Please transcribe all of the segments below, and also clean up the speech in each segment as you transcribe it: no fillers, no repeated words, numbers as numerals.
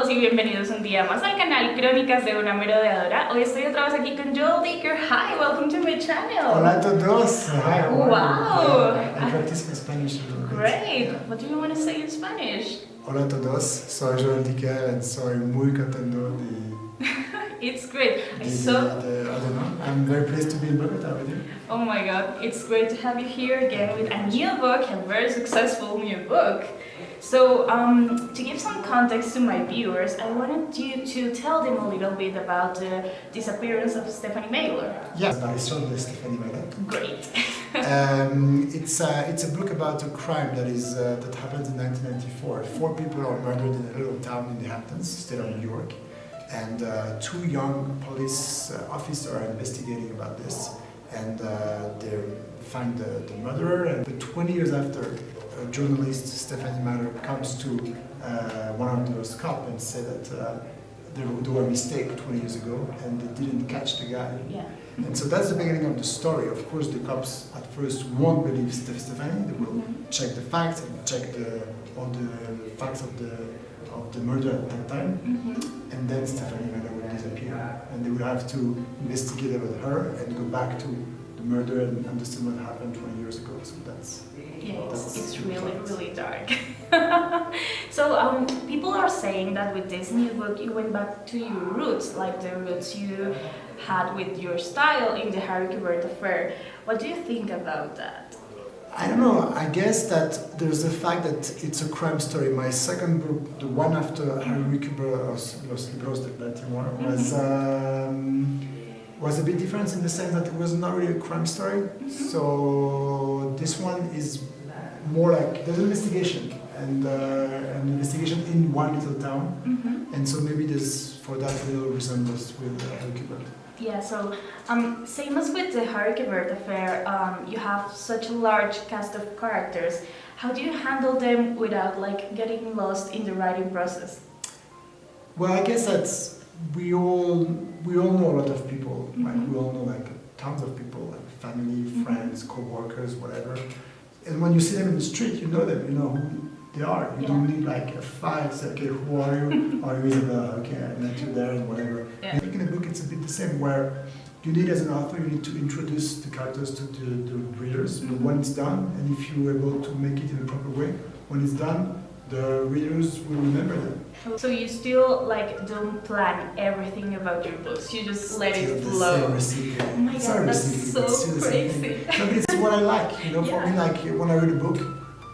todos y bienvenidos un día más al canal Crónicas de una Merodeadora. Hoy estoy otra vez aquí con Joël Dicker. Hi, welcome to my channel. Hola a todos. Hi, how are wow. you? I practice in Spanish a little bit. Great. What do you want to say in Spanish? Hola a todos. Soy Joël Dicker and soy muy contento de... It's great. I don't know. I'm very pleased to be in Bogota with you. Oh my god, it's great to have you here again with a new book, a very successful new book. So, to give some context to my viewers, I wanted you to tell them a little bit about the disappearance of Stephanie Mailer. Yes, Desaparición de Stephanie Mailer. Great. It's a book about a crime that happened in 1994. 4 people are murdered in a little town in the Hamptons, state of New York, and 2 young police officers are investigating about this, and they find the murderer. And 20 years after, journalist Stephanie Mailer comes to one of those cops and said that there were mistakes 20 years ago and they didn't catch the guy. Yeah. And so that's the beginning of the story. Of course, the cops at first won't believe Stephanie. They will check the facts and check all the facts of the murder at that time. And then Stephanie Mailer will disappear, and they will have to investigate about her and go back to the murder and understand what happened 20 years ago. So that's it's really dark. So people are saying that with this new book you went back to your roots, like the roots you had with your style in the Harry Kubert affair. What do you think about that? I don't know. I guess that there's the fact that it's a crime story. My second book, the one after Harry Kubert, Los Libros del was a bit different in the sense that it was not really a crime story. So this one is more like there's an investigation and an investigation in one little town, and so maybe there's for that little resemblance with Harry Kubert. Yeah, so same as with the Harry Kubert affair, you have such a large cast of characters. How do you handle them without like getting lost in the writing process? Well, I guess that's we all know a lot of people. Like we all know like tons of people, like family, friends, co-workers, whatever. And when you see them in the street, you know them. You know who they are. You don't need like a file. Say, okay, who are you? Are you Isabella? Okay, I met you there and whatever. Yeah. I think in a book it's a bit the same, where you need as an author, you need to introduce the characters to the readers. But when it's done, and if you're able to make it in a proper way, when it's done, the readers will remember them. So you still like don't plan everything about your books. You just let it flow. Oh my god, that's so crazy. But it's what I like. You know, Yeah. for me, like when I read a book,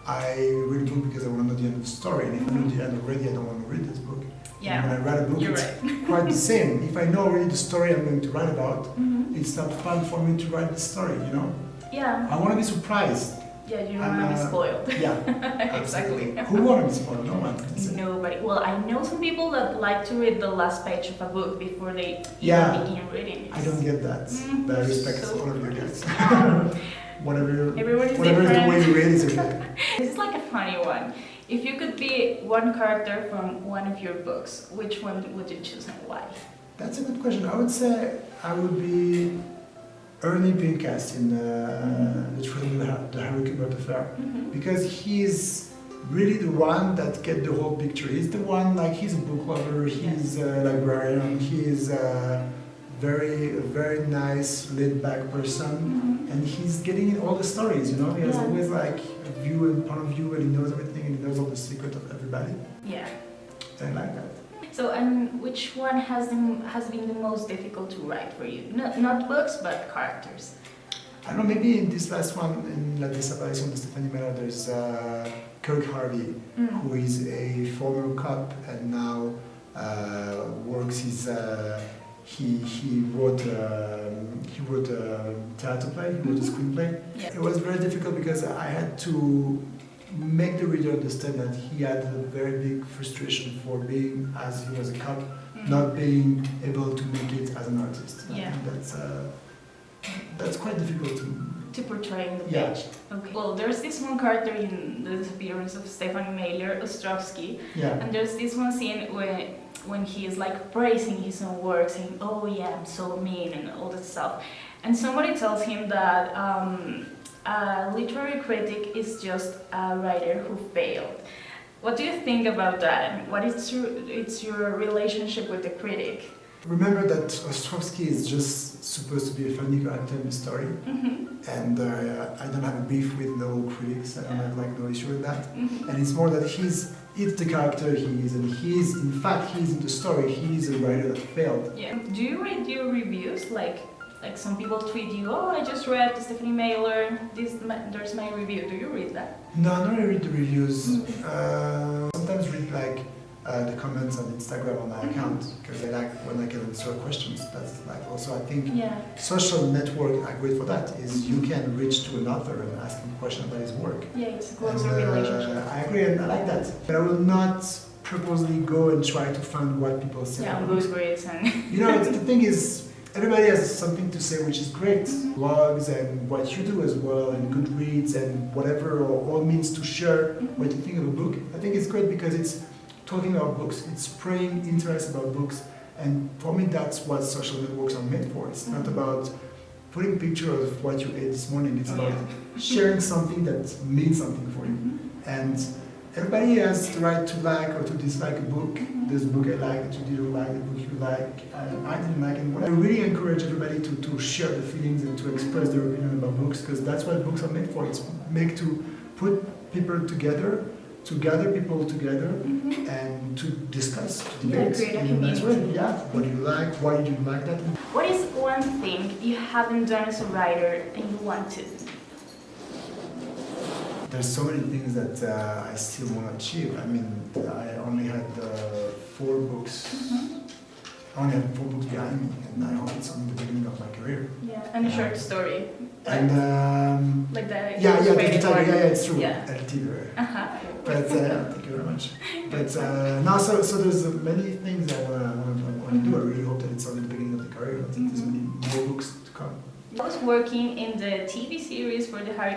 I read a book because I want to know the end of the story. And if I know the end already, I don't want to read this book. Yeah. And when I read a book, You're it's right. quite the same. If I know already the story I'm going to write about, it's not fun for me to write the story. You know, Yeah. I want to be surprised. Yeah, you don't want to be spoiled. Yeah, Exactly. Who want to be spoiled? No one. Nobody. Well, I know some people that like to read the last page of a book before they Yeah. even begin reading it. I don't get that. But I respect So all of you guys. Yeah. Whatever Everyone is is the different. way you read is okay. This is like a funny one. If you could be one character from one of your books, which one would you choose and why? That's a good question. I would say I would be Ernie Pincast in the trilogy The Harry Kubert Affair, because he's really the one that gets the whole picture. He's the one, like, he's a book lover, he's a librarian, he's a very nice, laid-back person, and he's getting in all the stories, you know? He has always like a view and point of view, and he knows everything, and he knows all the secret of everybody. Yeah. I like that. So, and which one has been the most difficult to write for you? Not books, but characters. I don't know, maybe in this last one, in La Desaparición de Stephanie Mailer, there's Kirk Harvey, who is a former cop and now works his... He wrote a theater play, he wrote a screenplay. Yeah. It was very difficult because I had to make the reader understand that he had a very big frustration for being, as he was a cop, not being able to make it as an artist. Yeah. I think that's quite difficult to portray in the Yeah. page. Okay. Well, there's this one character in The Disappearance of Stephanie Mailer, Ostrovsky, Yeah. and there's this one scene when he is like praising his own work, saying, "Oh yeah, I'm so mean," and all that stuff. And somebody tells him that a literary critic is just a writer who failed. What do you think about that? What is your relationship with the critic? Remember that Ostrovsky is just supposed to be a funny character in the story, and I don't have a beef with no critics. I don't have no issue with that. And it's more that he's the character he is, and he's in the story. He's a writer that failed. Yeah. Do you read your reviews? Like some people tweet you, oh, I just read Stephanie Mailer. There's my review. Do you read that? No, I don't really read the reviews. Sometimes read the comments on Instagram on my account, because I like when I can answer questions. That's also I think social network are great for that. Is you can reach to an author and ask him a question about his work. Yeah, it's a closer relationship. I agree, and I like that. But I will not purposely go and try to find what people say. Yeah, Goodreads and. The thing is, everybody has something to say, which is great. Blogs and what you do as well, and Goodreads and whatever, or all means to share what you think of a book. I think it's great because it's talking about books, it's spreading interest about books, and for me that's what social networks are made for. It's not about putting pictures of what you ate this morning, it's about sharing something that means something for you. And everybody has the right to like or to dislike a book. There's a book I like that you didn't like, the book you like, I didn't like, and I really encourage everybody to share the feelings and to express their opinion about books, because that's what books are made for. It's made to put people together, to gather people together, and to discuss, to debate in a nice way. Yeah, what do you like? Why do you like that? What is one thing you haven't done as a writer and you want to? There's so many things that I still want to achieve. I mean, I only had 4 books. I only had 4 books behind me, and I hope it's only the beginning of my career. Yeah, and a short story. And like that. It's true. Yeah. But thank you very much. But so there's many things I want to do. I really hope that it's only the beginning of the career. I think there's many more books to come. I was working in the TV series for the Harry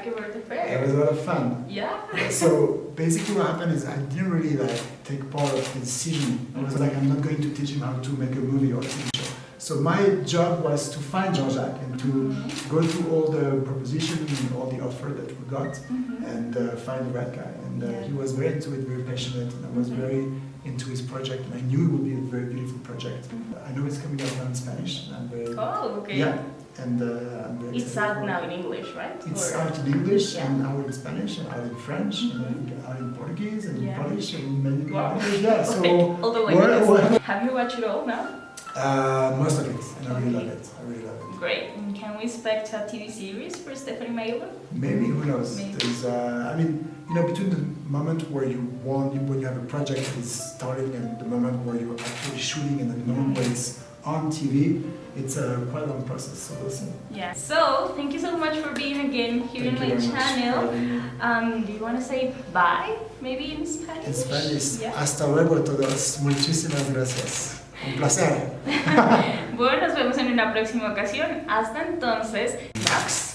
Fair. It was a lot of fun. Yeah. So basically what happened is I didn't really take part of the decision. I was I'm not going to teach him how to make a movie or a TV show. So my job was to find Jean-Jacques and to go through all the propositions and all the offer that we got and find the right guy. And he was very into it, very passionate, and I was very into his project, and I knew it would be a very beautiful project. I know it's coming out now in Spanish. And I'm very, okay. Yeah. And I'm very it's out now in English, right? It's out in English and out in Spanish and out in French and out in Portuguese and in Polish and many languages. Yeah, so all the languages. Have you watched it all now? Most of it, and I really love it. Great. And can we expect a TV series for Stephanie Mailer? Maybe, who knows? Maybe. There's, between the moment where when you have a project that is starting and the moment where you're actually shooting and the moment where it's on TV, it's a quite a long process, so we'll see. Yeah. So, thank you so much for being again here in my channel. Do you want to say bye, maybe in Spanish? En Spanish. Yeah. Hasta luego todos. Muchísimas gracias. Un placer. Bueno, nos vemos en una próxima ocasión. Hasta entonces. Max.